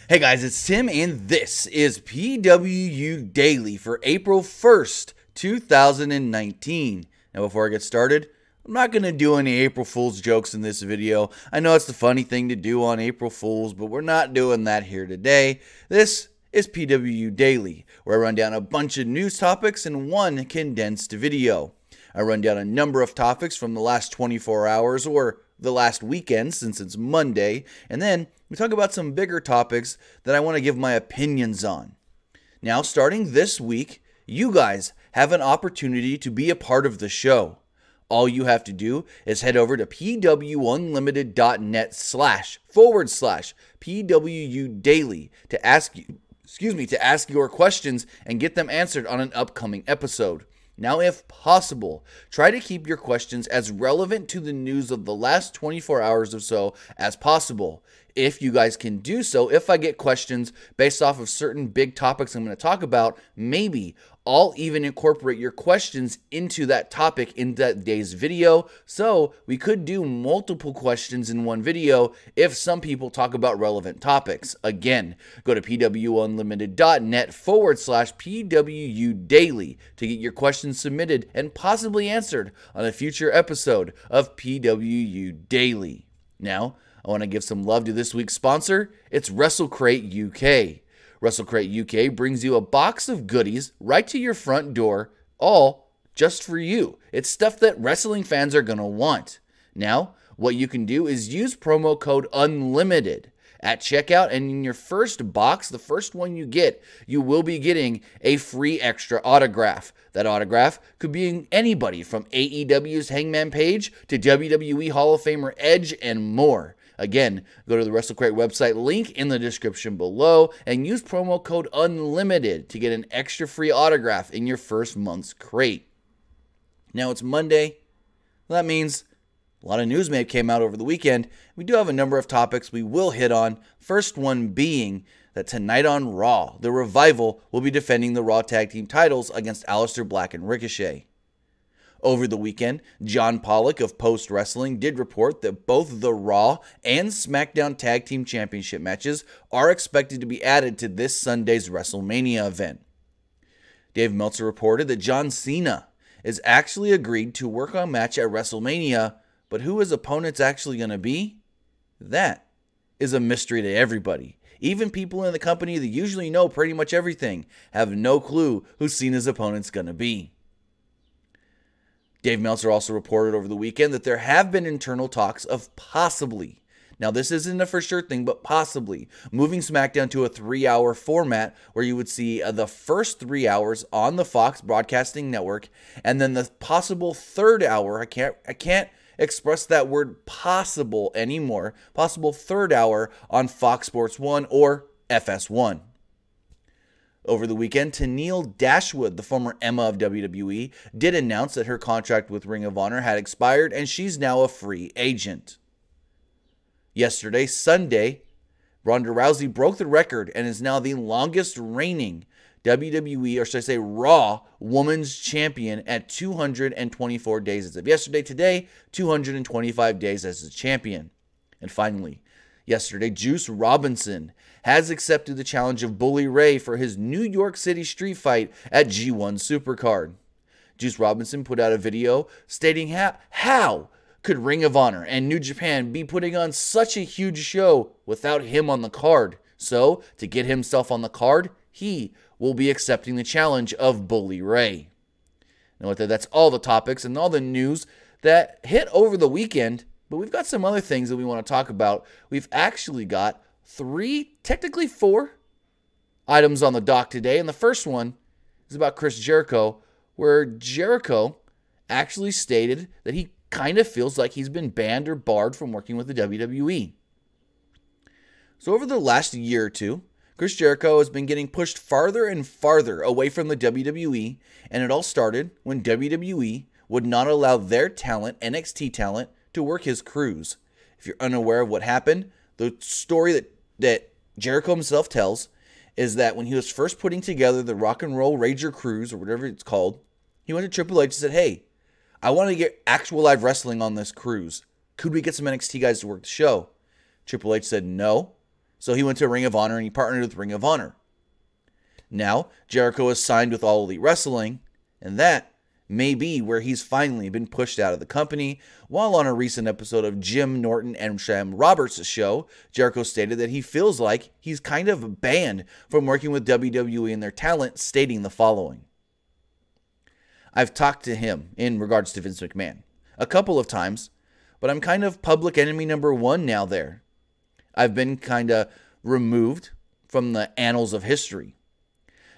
Hey guys, it's Tim and this is PWU Daily for April 1st, 2019. Now before I get started, I'm not going to do any April Fool's jokes in this video. I know it's the funny thing to do on April Fool's, but we're not doing that here today. This is PWU Daily, where I run down a bunch of news topics in one condensed video. I run down a number of topics from the last 24 hours or the last weekend since it's Monday, and then we talk about some bigger topics that I want to give my opinions on. Now, starting this week, you guys have an opportunity to be a part of the show. All you have to do is head over to pwunlimited.net//PWU Daily to ask your questions and get them answered on an upcoming episode. Now, if possible, try to keep your questions as relevant to the news of the last 24 hours or so as possible. If you guys can do so, if I get questions based off of certain big topics I'm going to talk about, maybe I'll even incorporate your questions into that topic in that day's video. So we could do multiple questions in one video if some people talk about relevant topics. Again, go to pwunlimited.net/PWU Daily to get your questions submitted and possibly answered on a future episode of PWU Daily. Now, I want to give some love to this week's sponsor. It's WrestleCrate UK. WrestleCrate UK brings you a box of goodies right to your front door, all just for you. It's stuff that wrestling fans are going to want. Now, what you can do is use promo code UNLIMITED at checkout, and in your first box, the first one you get, you will be getting a free extra autograph. That autograph could be anybody from AEW's Hangman Page to WWE Hall of Famer Edge and more. Again, go to the WrestleCrate website, link in the description below, and use promo code UNLIMITED to get an extra free autograph in your first month's crate. Now, it's Monday. That means a lot of news may have came out over the weekend. We do have a number of topics we will hit on. First one being that tonight on Raw, the Revival will be defending the Raw Tag Team titles against Aleister Black and Ricochet. Over the weekend, John Pollock of Post Wrestling did report that both the Raw and SmackDown Tag Team Championship matches are expected to be added to this Sunday's WrestleMania event. Dave Meltzer reported that John Cena is actually agreed to work on a match at WrestleMania, but who his opponent's actually going to be? That is a mystery to everybody. Even people in the company that usually know pretty much everything have no clue who Cena's opponent's going to be. Dave Meltzer also reported over the weekend that there have been internal talks of possibly, now this isn't a for sure thing, but possibly moving SmackDown to a 3-hour format where you would see the first 3 hours on the Fox Broadcasting Network, and then the possible third hour, I can't express that word possible anymore, possible third hour on Fox Sports 1 or FS1. Over the weekend, Tenille Dashwood, the former Emma of WWE, did announce that her contract with Ring of Honor had expired and she's now a free agent. Yesterday, Sunday, Ronda Rousey broke the record and is now the longest reigning WWE, or should I say Raw, Women's Champion at 224 days as of yesterday. Today, 225 days as a champion. And finally, yesterday, Juice Robinson has accepted the challenge of Bully Ray for his New York City street fight at G1 Supercard. Juice Robinson put out a video stating how could Ring of Honor and New Japan be putting on such a huge show without him on the card? So, to get himself on the card, he will be accepting the challenge of Bully Ray. Now, that's all the topics and all the news that hit over the weekend, but we've got some other things that we want to talk about. We've actually got technically four items on the dock today. And the first one is about Chris Jericho, where Jericho actually stated that he kind of feels like he's been banned or barred from working with the WWE. So over the last year or two, Chris Jericho has been getting pushed farther and farther away from the WWE, and it all started when WWE would not allow their talent, NXT talent, to work his crews. If you're unaware of what happened, the story that Jericho himself tells is that when he was first putting together the Rock and Roll Rager Cruise, or whatever it's called, he went to Triple H and said, hey, I want to get actual live wrestling on this cruise. Could we get some NXT guys to work the show? Triple H said no. So he went to Ring of Honor and he partnered with Ring of Honor. Now, Jericho is signed with All Elite Wrestling, and that may be where he's finally been pushed out of the company. While on a recent episode of Jim Norton and Sam Roberts' show, Jericho stated that he feels like he's kind of banned from working with WWE and their talent, stating the following. I've talked to him in regards to Vince McMahon a couple of times, but I'm kind of public enemy number one now there. I've been kind of removed from the annals of history.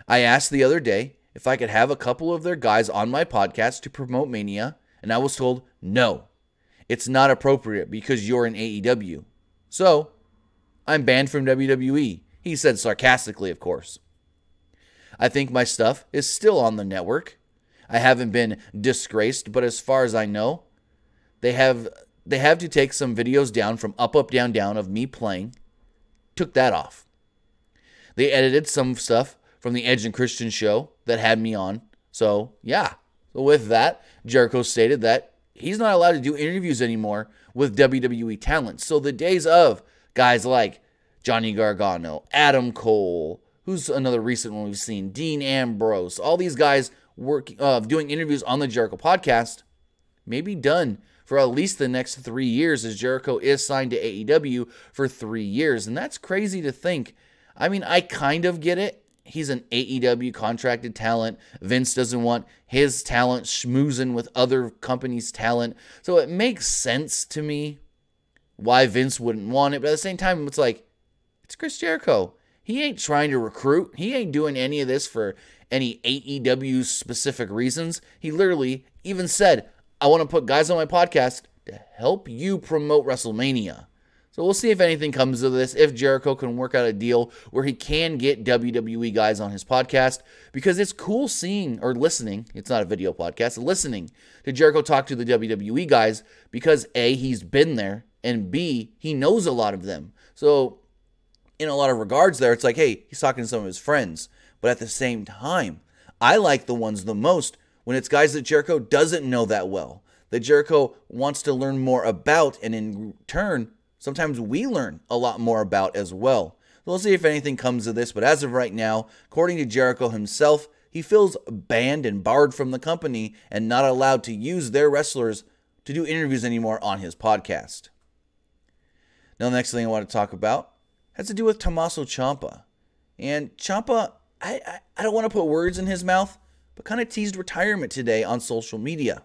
I asked the other day if I could have a couple of their guys on my podcast to promote Mania, and I was told, no, it's not appropriate because you're in AEW. So, I'm banned from WWE, he said sarcastically, of course. I think my stuff is still on the network. I haven't been disgraced, but as far as I know, they have to take some videos down from Up, Up, Down, Down of me playing. Took that off. They edited some stuff from the Edge and Christian show that had me on. So, yeah. So with that, Jericho stated that he's not allowed to do interviews anymore with WWE talent. So the days of guys like Johnny Gargano, Adam Cole, who's another recent one we've seen, Dean Ambrose, all these guys doing interviews on the Jericho podcast may be done for at least the next 3 years, as Jericho is signed to AEW for 3 years. And that's crazy to think. I mean, I kind of get it. He's an AEW contracted talent. Vince doesn't want his talent schmoozing with other companies' talent. So it makes sense to me why Vince wouldn't want it. But at the same time, it's like, it's Chris Jericho. He ain't trying to recruit. He ain't doing any of this for any AEW specific reasons. He literally even said, I want to put guys on my podcast to help you promote WrestleMania. So we'll see if anything comes of this, if Jericho can work out a deal where he can get WWE guys on his podcast, because it's cool seeing or listening, it's not a video podcast, listening to Jericho talk to the WWE guys, because A, he's been there, and B, he knows a lot of them. So in a lot of regards there, it's like, hey, he's talking to some of his friends. But at the same time, I like the ones the most when it's guys that Jericho doesn't know that well, that Jericho wants to learn more about, and in turn, sometimes we learn a lot more about as well. So we'll see if anything comes of this, but as of right now, according to Jericho himself, he feels banned and barred from the company and not allowed to use their wrestlers to do interviews anymore on his podcast. Now, the next thing I want to talk about has to do with Tommaso Ciampa. And Ciampa, I don't want to put words in his mouth, but kind of teased retirement today on social media.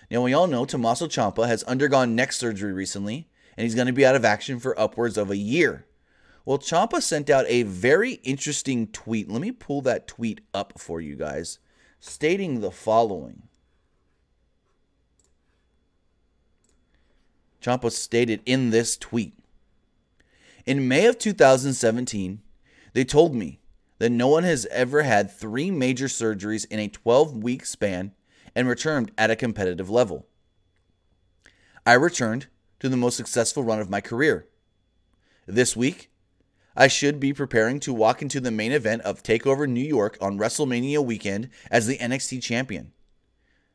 Now, we all know Tommaso Ciampa has undergone neck surgery recently, and he's going to be out of action for upwards of a year. Well, Ciampa sent out a very interesting tweet. Let me pull that tweet up for you guys, stating the following. Ciampa stated in this tweet, in May of 2017, they told me that no one has ever had 3 major surgeries in a 12-week span and returned at a competitive level. I returned to the most successful run of my career. This week, I should be preparing to walk into the main event of TakeOver New York on WrestleMania weekend as the NXT champion.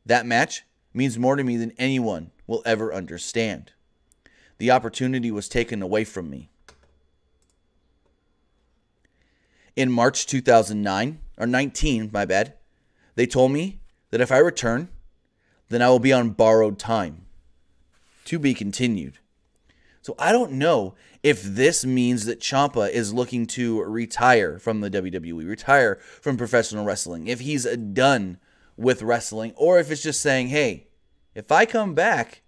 That match means more to me than anyone will ever understand. The opportunity was taken away from me. In March 2019, they told me that if I return, then I will be on borrowed time. To be continued. So I don't know if this means that Ciampa is looking to retire from the WWE, retire from professional wrestling, if he's done with wrestling, or if it's just saying, hey, if I come back,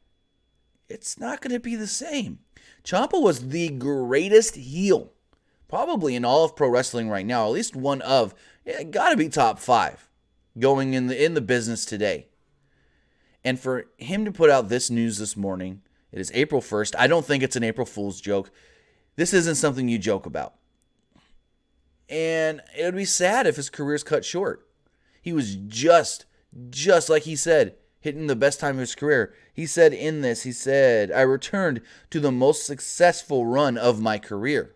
it's not going to be the same. Ciampa was the greatest heel, probably in all of pro wrestling right now, at least one of, got to be top 5 going in the business today. And for him to put out this news this morning, it is April 1st. I don't think it's an April Fool's joke. This isn't something you joke about. And it would be sad if his career's cut short. He was just like he said, hitting the best time of his career. He said in this, I returned to the most successful run of my career.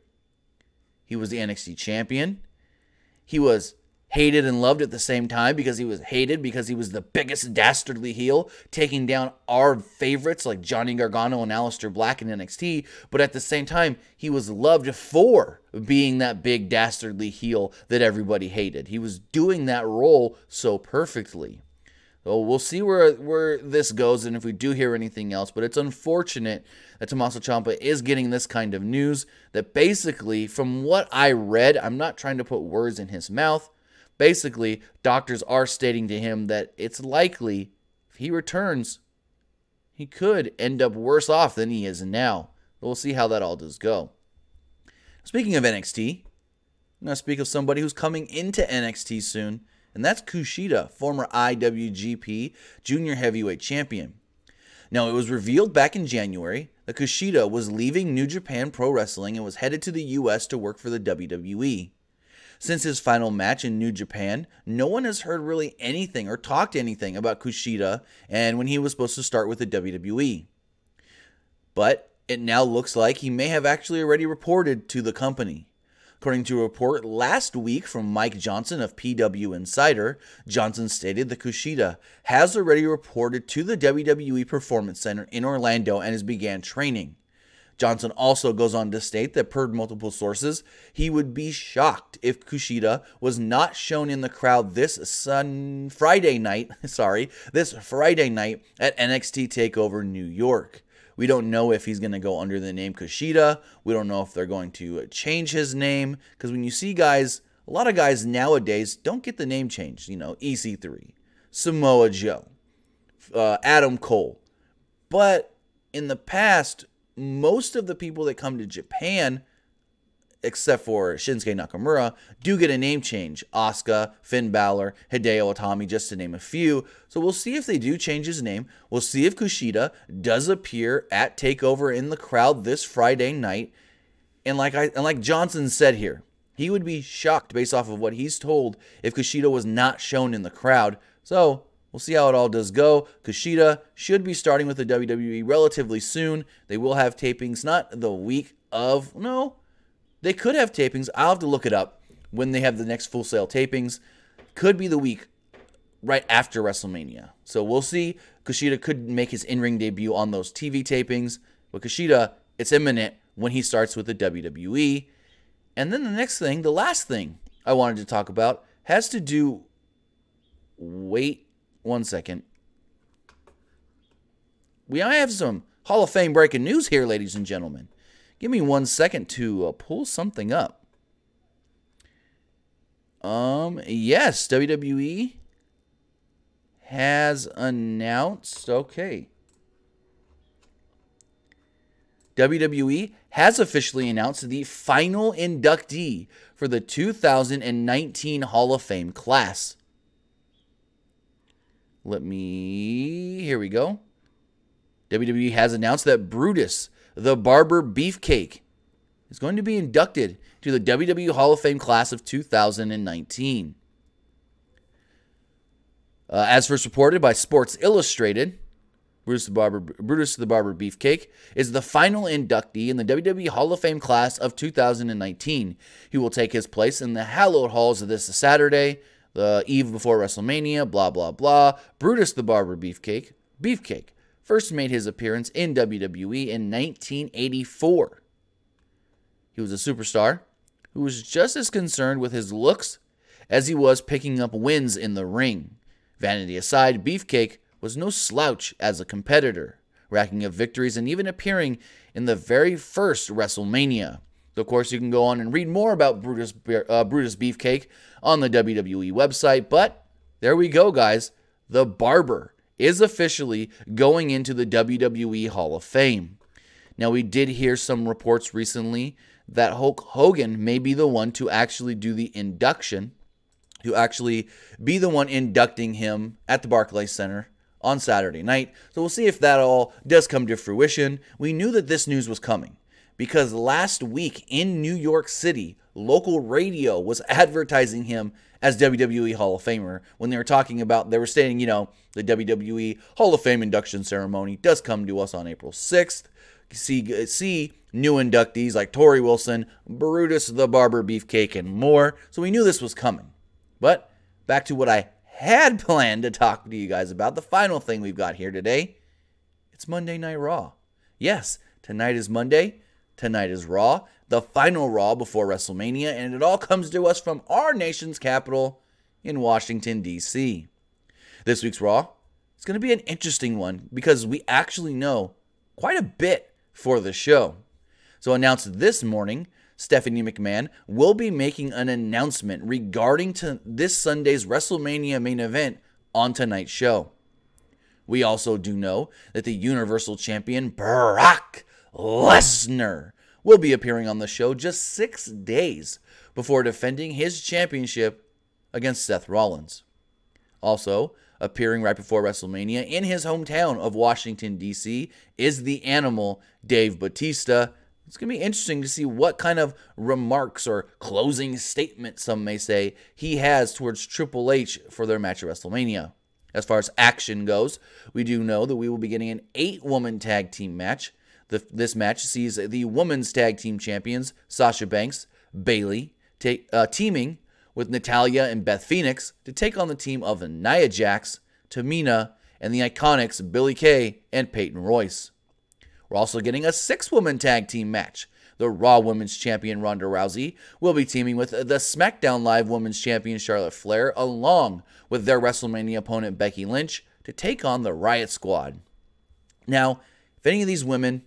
He was the NXT champion. He was hated and loved at the same time, because he was hated because he was the biggest dastardly heel, taking down our favorites like Johnny Gargano and Aleister Black in NXT, but at the same time, he was loved for being that big dastardly heel that everybody hated. He was doing that role so perfectly. So we'll see where this goes and if we do hear anything else, but it's unfortunate that Tommaso Ciampa is getting this kind of news that basically, from what I read, I'm not trying to put words in his mouth, basically, doctors are stating to him that it's likely if he returns, he could end up worse off than he is now. But we'll see how that all does go. Speaking of NXT, I'm going to speak of somebody who's coming into NXT soon, and that's Kushida, former IWGP Junior Heavyweight Champion. Now, it was revealed back in January that Kushida was leaving New Japan Pro Wrestling and was headed to the US to work for the WWE. Since his final match in New Japan, no one has heard really anything or talked anything about Kushida and when he was supposed to start with the WWE. But it now looks like he may have actually already reported to the company. According to a report last week from Mike Johnson of PW Insider, Johnson stated that Kushida has already reported to the WWE Performance Center in Orlando and has began training. Johnson also goes on to state that, per multiple sources, he would be shocked if Kushida was not shown in the crowd this Friday night at NXT TakeOver New York. We don't know if he's going to go under the name Kushida. We don't know if they're going to change his name, because when you see guys, a lot of guys nowadays don't get the name changed. You know, EC3, Samoa Joe, Adam Cole. But in the past, most of the people that come to Japan, except for Shinsuke Nakamura, do get a name change. Asuka, Finn Balor, Hideo Itami, just to name a few. So we'll see if they do change his name. We'll see if Kushida does appear at TakeOver in the crowd this Friday night. And like Johnson said here, he would be shocked based off of what he's told if Kushida was not shown in the crowd. So we'll see how it all does go. Kushida should be starting with the WWE relatively soon. They will have tapings, not the week of, no, they could have tapings. I'll have to look it up when they have the next Full Sail tapings. Could be the week right after WrestleMania. So we'll see. Kushida could make his in-ring debut on those TV tapings. But Kushida, it's imminent when he starts with the WWE. And then the next thing, the last thing I wanted to talk about has to do... Wait 1 second. I have some Hall of Fame breaking news here, ladies and gentlemen. Give me 1 second to pull something up. Yes, WWE has announced, okay. WWE has officially announced the final inductee for the 2019 Hall of Fame class. Here we go. WWE has announced that Brutus, the Barber Beefcake, is going to be inducted to the WWE Hall of Fame class of 2019. As first reported by Sports Illustrated, Brutus the Barber Beefcake is the final inductee in the WWE Hall of Fame class of 2019. He will take his place in the hallowed halls of this Saturday, the eve before WrestleMania, blah, blah, blah. Brutus the Barber Beefcake first made his appearance in WWE in 1984. He was a superstar who was just as concerned with his looks as he was picking up wins in the ring. Vanity aside, Beefcake was no slouch as a competitor, racking up victories and even appearing in the very first WrestleMania. So of course, you can go on and read more about Brutus Beefcake on the WWE website, but there we go, guys. The Barber is officially going into the WWE Hall of Fame. Now, we did hear some reports recently that Hulk Hogan may be the one to actually do the induction, to actually be the one inducting him at the Barclays Center on Saturday night. So we'll see if that all does come to fruition. We knew that this news was coming because last week in New York City, local radio was advertising him as WWE Hall of Famer when they were stating, the WWE Hall of Fame induction ceremony does come to us on April 6th. See new inductees like Torrie Wilson, Brutus the Barber Beefcake, and more. So we knew this was coming. But back to what I had planned to talk to you guys about, the final thing we've got here today. It's Monday Night Raw. Yes, tonight is Monday. Tonight is Raw, the final Raw before WrestleMania, and it all comes to us from our nation's capital in Washington, D.C. This week's Raw is going to be an interesting one because we actually know quite a bit for the show. So announced this morning, Stephanie McMahon will be making an announcement regarding to this Sunday's WrestleMania main event on tonight's show. We also do know that the Universal Champion Brock Lesnar will be appearing on the show just 6 days before defending his championship against Seth Rollins. Also, appearing right before WrestleMania in his hometown of Washington, D.C. is the Animal, Dave Bautista. It's going to be interesting to see what kind of remarks or closing statement, some may say, he has towards Triple H for their match at WrestleMania. As far as action goes, we do know that we will be getting an 8-woman tag team match. This match sees the women's tag team champions, Sasha Banks, Bayley, teaming with Natalya and Beth Phoenix to take on the team of Nia Jax, Tamina, and the Iconics, Billie Kay and Peyton Royce. We're also getting a 6-woman tag team match. The Raw Women's Champion Ronda Rousey will be teaming with the SmackDown Live Women's Champion Charlotte Flair, along with their WrestleMania opponent Becky Lynch, to take on the Riot Squad. Now, if any of these women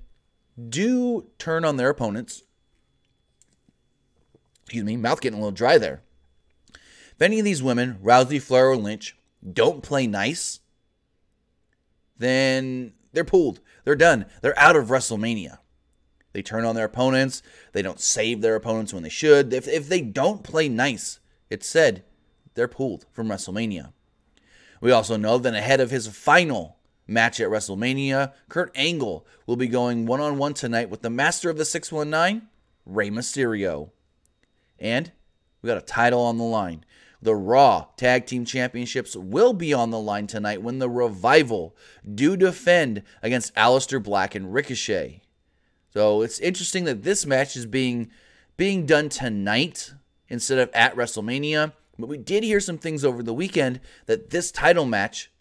do turn on their opponents, mouth getting a little dry there. If any of these women, Rousey, Flair, or Lynch, don't play nice, then they're pulled. They're done. They're out of WrestleMania. They turn on their opponents. They don't save their opponents when they should. If they don't play nice, it's said they're pulled from WrestleMania. We also know that ahead of his final match at WrestleMania, Kurt Angle will be going one-on-one tonight with the master of the 619, Rey Mysterio. And we got a title on the line. The Raw Tag Team Championships will be on the line tonight when the Revival do defend against Aleister Black and Ricochet. So it's interesting that this match is being done tonight instead of at WrestleMania. But we did hear some things over the weekend that this title match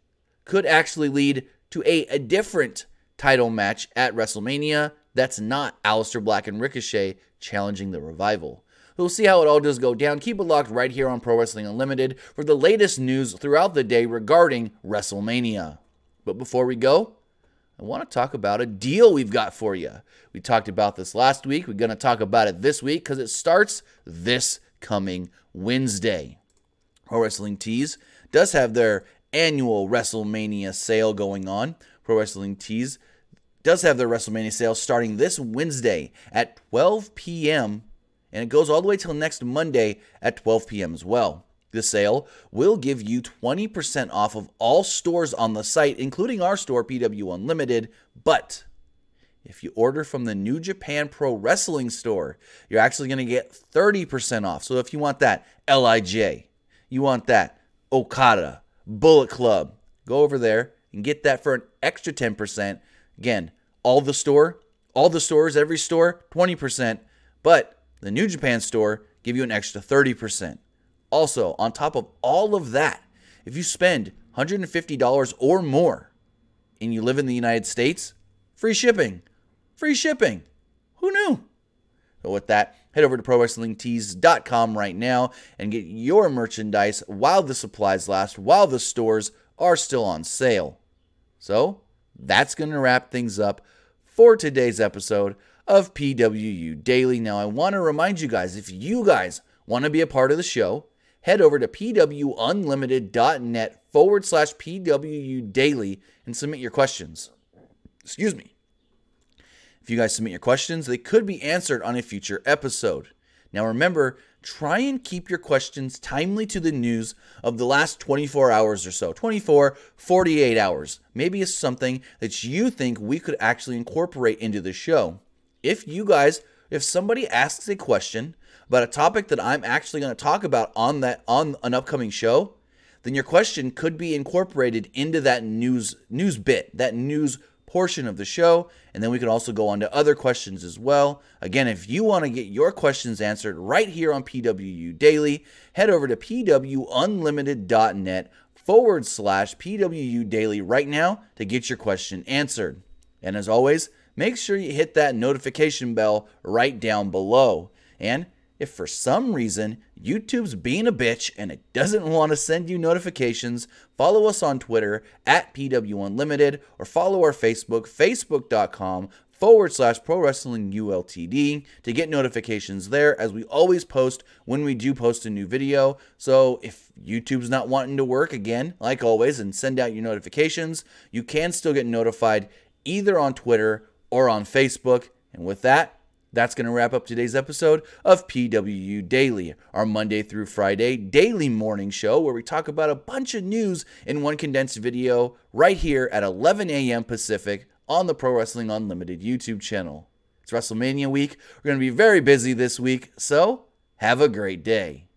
could actually lead to a different title match at WrestleMania that's not Aleister Black and Ricochet challenging the Revival. We'll see how it all does go down. Keep it locked right here on Pro Wrestling Unlimited for the latest news throughout the day regarding WrestleMania. But before we go, I want to talk about a deal we've got for you. We talked about this last week. We're going to talk about it this week because it starts this coming Wednesday. Pro Wrestling Tees does have their annual WrestleMania sale going on. Pro Wrestling Tees does have their WrestleMania sale starting this Wednesday at 12 p.m. and it goes all the way till next Monday at 12 p.m. as well. This sale will give you 20% off of all stores on the site, including our store, PWU Unlimited. But if you order from the New Japan Pro Wrestling store, you're actually going to get 30% off. So if you want that LIJ, you want that Okada, Bullet Club, go over there and get that for an extra 10%. Again, all the stores, every store, 20%. But the New Japan store give you an extra 30%. Also, on top of all of that, if you spend $150 or more and you live in the United States, free shipping. Free shipping. Who knew? So with that, head over to ProWrestlingTees.com right now and get your merchandise while the supplies last, while the stores are still on sale. So, that's going to wrap things up for today's episode of PWU Daily. Now, I want to remind you guys, if you guys want to be a part of the show, head over to pwunlimited.net/PWU Daily and submit your questions. Excuse me. If you guys submit your questions, they could be answered on a future episode. Now remember, try and keep your questions timely to the news of the last 24 hours or so. 24, 48 hours. Maybe it's something that you think we could actually incorporate into the show. If somebody asks a question about a topic that I'm actually going to talk about on an upcoming show, then your question could be incorporated into that news bit, that news portion of the show, and then we can also go on to other questions as well. Again, if you want to get your questions answered right here on PWU Daily, head over to pwunlimited.net/PWU Daily right now to get your question answered. And as always, make sure you hit that notification bell right down below. And if for some reason YouTube's being a bitch and it doesn't want to send you notifications, follow us on Twitter at PWUnlimited or follow our Facebook, facebook.com/ProWrestlingULTD to get notifications there, as we always post when we do post a new video. So if YouTube's not wanting to work again, like always, and send out your notifications, you can still get notified either on Twitter or on Facebook. And with that, that's going to wrap up today's episode of PWU Daily, our Monday through Friday daily morning show where we talk about a bunch of news in one condensed video right here at 11 a.m. Pacific on the Pro Wrestling Unlimited YouTube channel. It's WrestleMania week. We're going to be very busy this week, so have a great day.